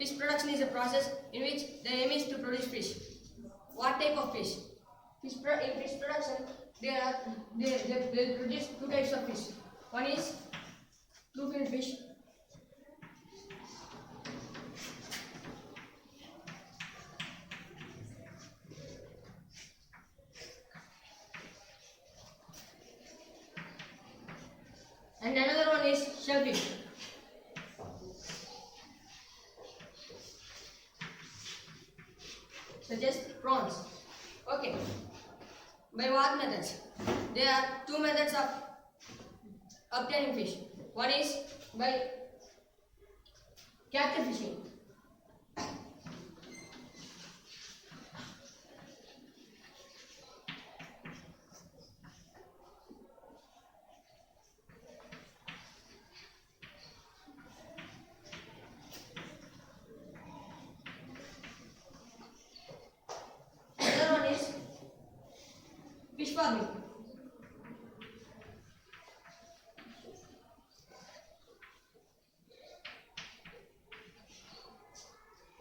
Fish production is a process in which the aim is to produce fish. What type of fish? In fish production, they produce two types of fish. One is bluefin fish. And another one is shellfish. Such as prawns. Okay. By what methods? There are two methods of obtaining fish. One is by captive fishing. Another one is fish farming.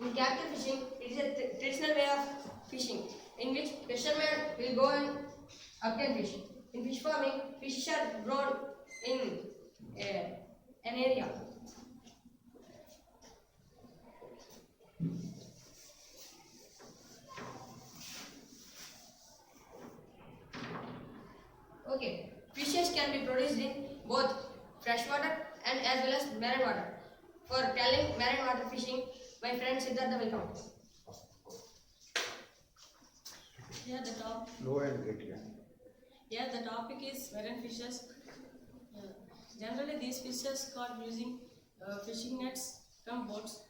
In captive fishing, it is a traditional way of fishing in which fishermen will go and obtain fish. In fish farming, fishes are grown in an area. Okay, fishes can be produced in both freshwater and as well as marine water. For telling marine water fishing, my friend Siddhartha will come. Here the top. Low and get here. Here the topic is marine fishes. Generally, these fishes caught using fishing nets from boats.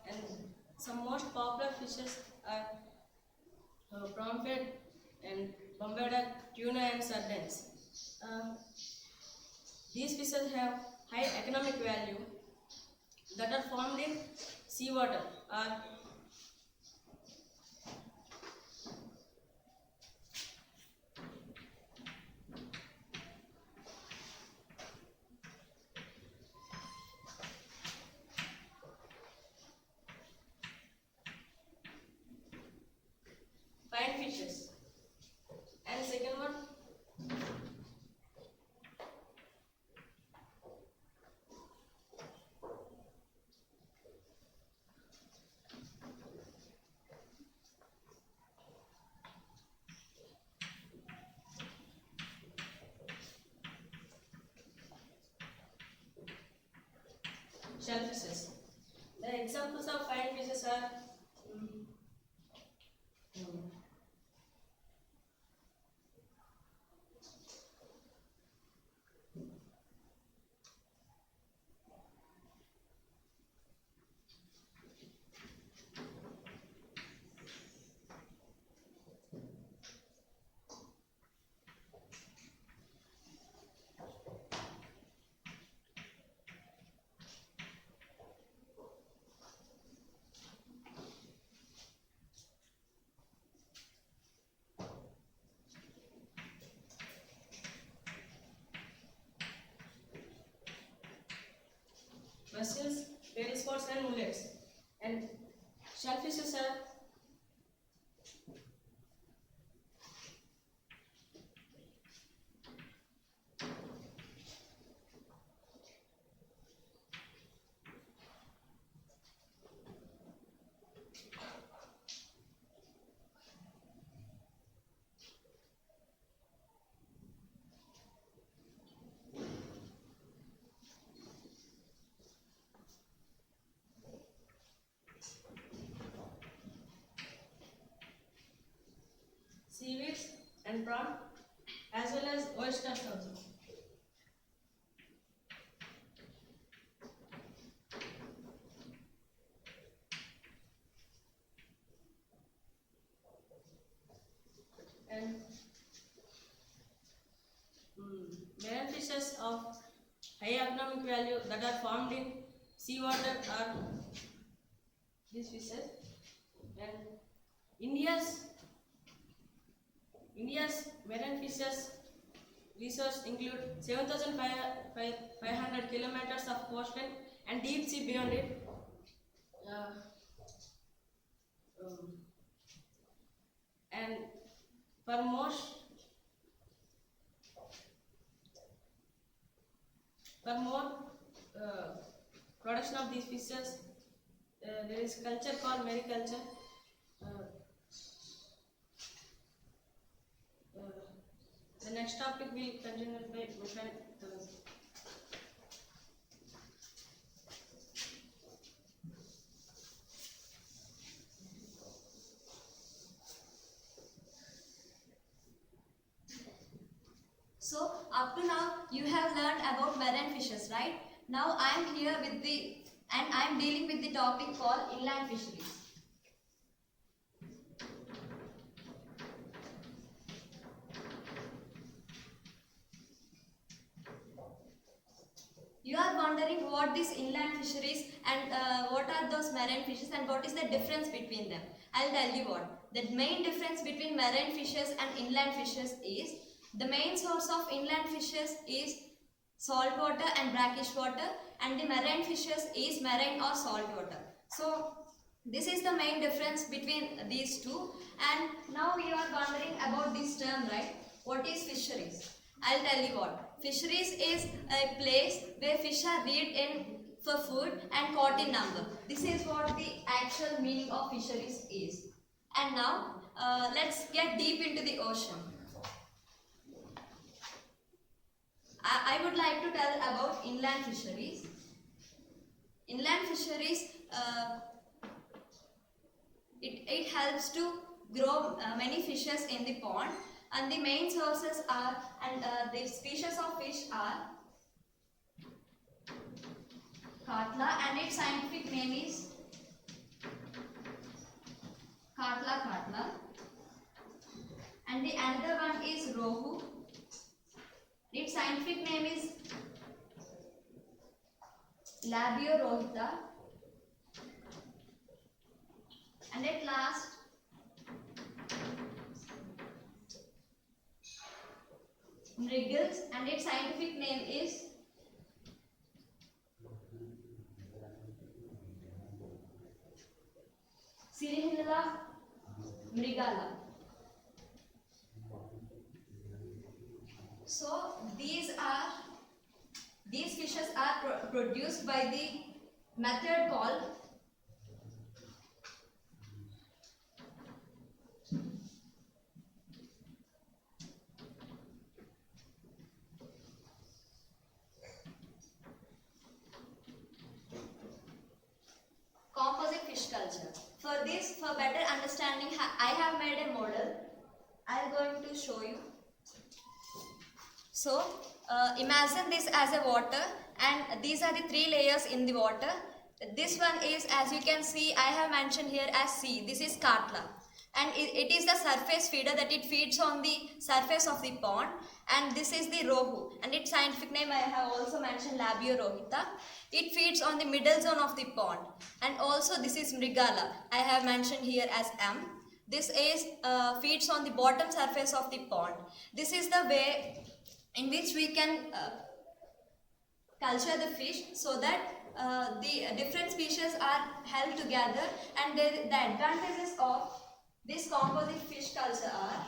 And some most popular fishes are prawnfed and bombardier, tuna, and sardines. These fishes have high economic value that are formed in seawater or fine fishes. And second one, shellfishes. The examples of fine fishes are mussels, pearl spots, and mullets. And shellfishes are seaweeds and prawn, as well as oysters also. And marine fishes of high economic value that are found in seawater are these fishes. And India's marine fishes resource include 7,500 kilometers of coastline and deep sea beyond it. Uh, and for more production of these fishes, there is culture called mariculture. The next topic will continue by my friend Tarun. So up to now you have learned about marine fishes, right? Now I am here with I am dealing with the topic called inland fisheries. You are wondering what this inland fisheries and what are those marine fishes and what is the difference between them. I'll tell you what. The main difference between marine fishes and inland fishes is the main source of inland fishes is salt water and brackish water, and the marine fishes is marine or salt water. So this is the main difference between these two. And now you are wondering about this term, right? What is fisheries? I'll tell you what. Fisheries is a place where fish are reared in for food and caught in number. This is what the actual meaning of fisheries is. And now let's get deep into the ocean. I would like to tell about inland fisheries. Inland fisheries, it helps to grow many fishes in the pond, and the main sources are, and the species of fish are Katla, and its scientific name is Katla, and the another one is Rohu. Its scientific name is Labiorohita, and at last Mrigals, and its scientific name is Cirrhilla mrigala. So these fishes are produced by the method called composite fish culture. For this, for better understanding, I have made a model. I am going to show you. So imagine this as a water, and these are the three layers in the water. This one is, as you can see, I have mentioned here as sea. This is Katla, and it is the surface feeder that it feeds on the surface of the pond. And this is the Rohu, and its scientific name I have also mentioned, Labiorohita. It feeds on the middle zone of the pond. And also this is Mrigala, I have mentioned here as M. This is feeds on the bottom surface of the pond. This is the way in which we can culture the fish, so that the different species are held together. And the advantages of this composite fish culture are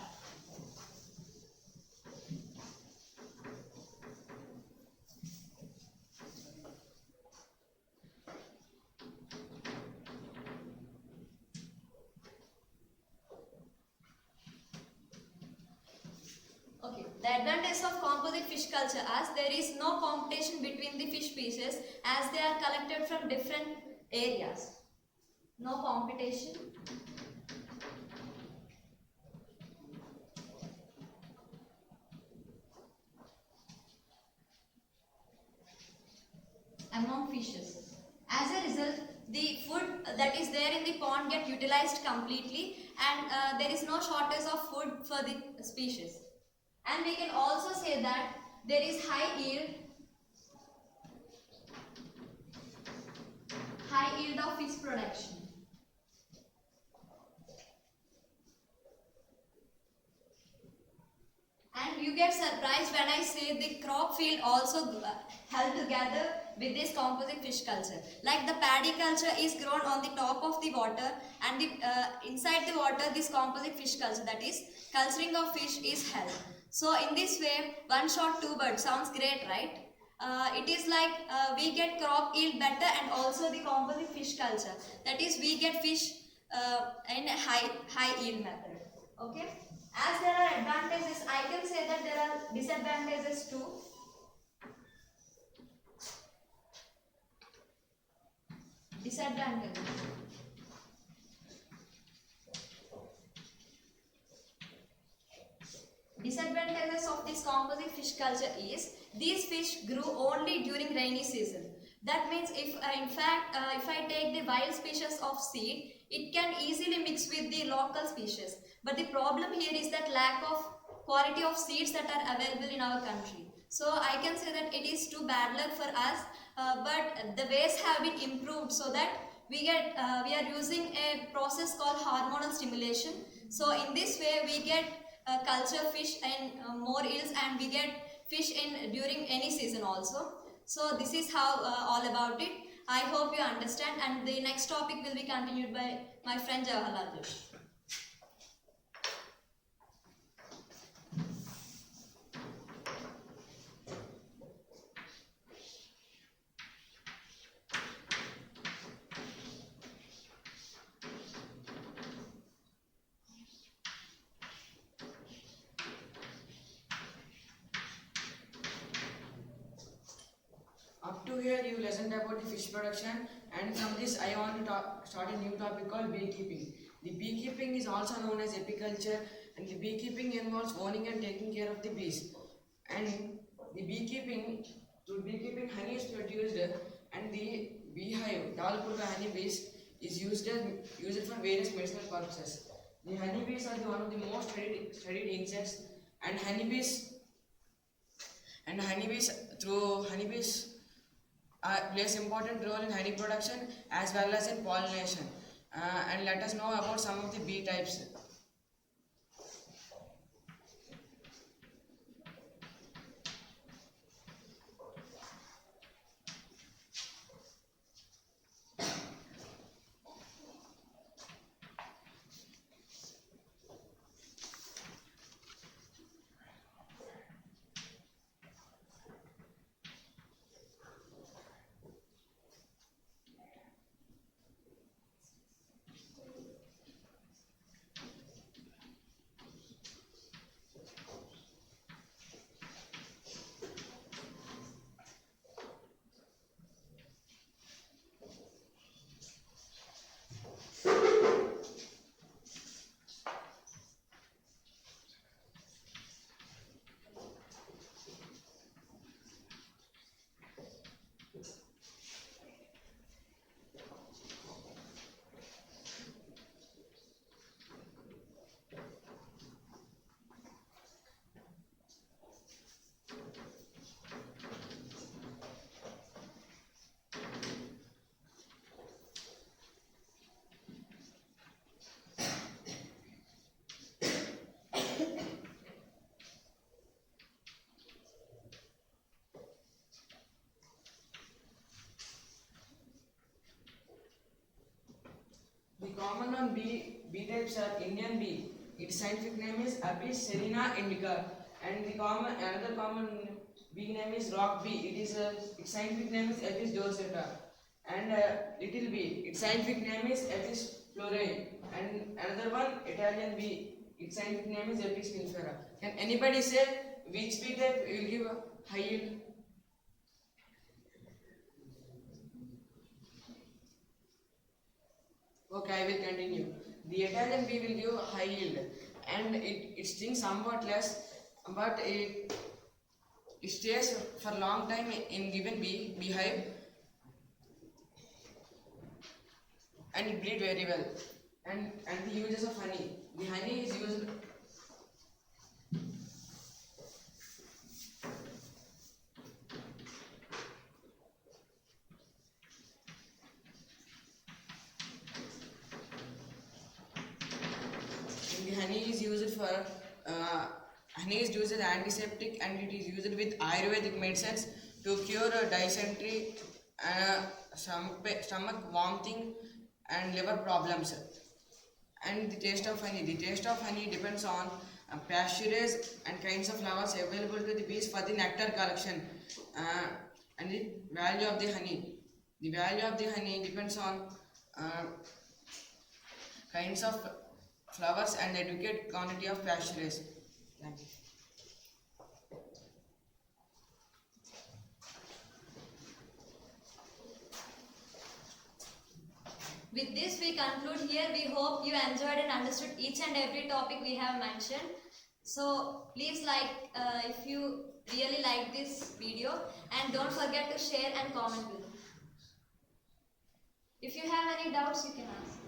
the advantage of composite fish culture as there is no competition between the fish species as they are collected from different areas. No competition among fishes. As a result, the food that is there in the pond get utilized completely, and there is no shortage of food for the species. And we can also say that there is high yield of fish production. And you get surprised when I say the crop field also held together with this composite fish culture. Like the paddy culture is grown on the top of the water, and inside the water this composite fish culture, that is culturing of fish, is held. So in this way, one shot two birds sounds great, right? It is like we get crop yield better and also the composite fish culture. That is, we get fish in a high yield method. Okay. As there are advantages, I can say that there are disadvantages too. Disadvantages. Disadvantages of this composite fish culture is these fish grew only during rainy season. That means if I take the wild species of seed, it can easily mix with the local species. But the problem here is that lack of quality of seeds that are available in our country. So I can say that it is too bad luck for us, but the ways have been improved so that we are using a process called hormonal stimulation. So in this way we get culture fish and more yields, and we get fish in during any season also. So this is how all about it. I hope you understand, and the next topic will be continued by my friend Jawaharlal Joshi. Up to here you listened about the fish production, and from this I want to start a new topic called beekeeping. The beekeeping is also known as apiculture, and the beekeeping involves owning and taking care of the bees. And through beekeeping honey is produced, and the beehive developed by honeybees is used for various medicinal purposes. The honeybees are one of the most studied insects, and honeybees plays important role in honey production as well as in pollination. And let us know about some of the bee types. The common known bee types are Indian bee. Its scientific name is Apis serena indica, and another common bee name is rock bee. Its scientific name is Apis dorsata, and little bee. Its scientific name is Apis florea, and another one Italian bee. Its scientific name is Apis vinifera. Can anybody say which bee type will give high yield? Okay, I will continue. The Italian bee will give high yield, and it stings somewhat less, but it stays for long time in given beehive, and it breeds very well. And the uses of honey. The honey is used. The honey is used for honey is used as antiseptic and it is used with Ayurvedic medicines to cure dysentery, stomach vomiting and liver problems. And the taste of honey. The taste of honey depends on pastures and kinds of flowers available to the bees for the nectar collection. And the value of the honey. The value of the honey depends on kinds of flowers and adequate quantity of pastures. Thank you. With this, we conclude here. We hope you enjoyed and understood each and every topic we have mentioned. So please like if you really like this video, and don't forget to share and comment below. If you have any doubts, you can ask.